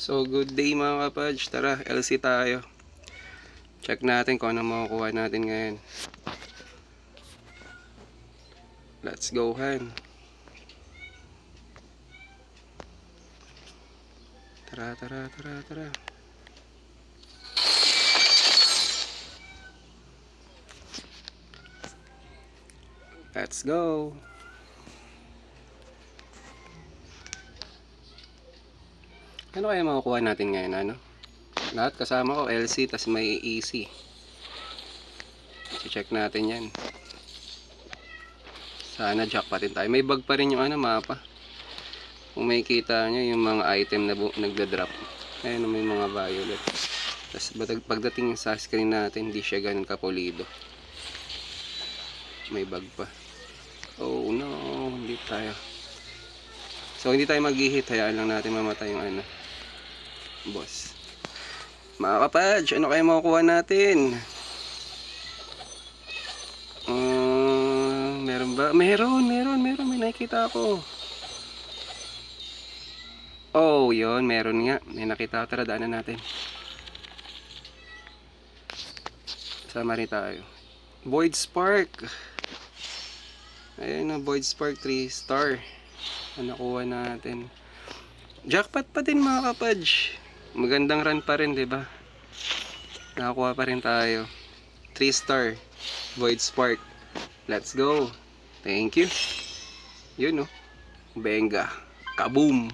So good day mga kapadge, tara LC tayo. Check natin kung ano makukuha natin ngayon. Let's go han. Tara. Let's go. Ano kaya makukuha natin ngayon, ano? Lahat kasama ko LC, tas may EC. Check natin yan. Sana jackpotin tayo. May bag pa rin yung ano, mapa. Kung makikita nyo yung mga item na nagda-drop. Ayun, may mga violet. Tas pagdating sa screen natin, hindi siya ganun kapulido. May bag pa. Oh no, hindi tayo. So hindi tayo mag-hit, hayaan lang natin mamatay yung ano, boss. Mga kapadge, ano kaya makukuha natin? Meron ba? Meron, may nakikita ako. Oh, yun, meron nga. May nakita ako, tara daanan natin. Sama rin tayo. Void Spark. Ayun na, Void Spark 3 star. Ano nakuha natin? Jackpot pa din mga kapadge. Magandang run pa rin, 'di ba? Nakakuha pa rin tayo. 3 star Void Spark. Let's go. Thank you. Yun, no. Benga. Kaboom.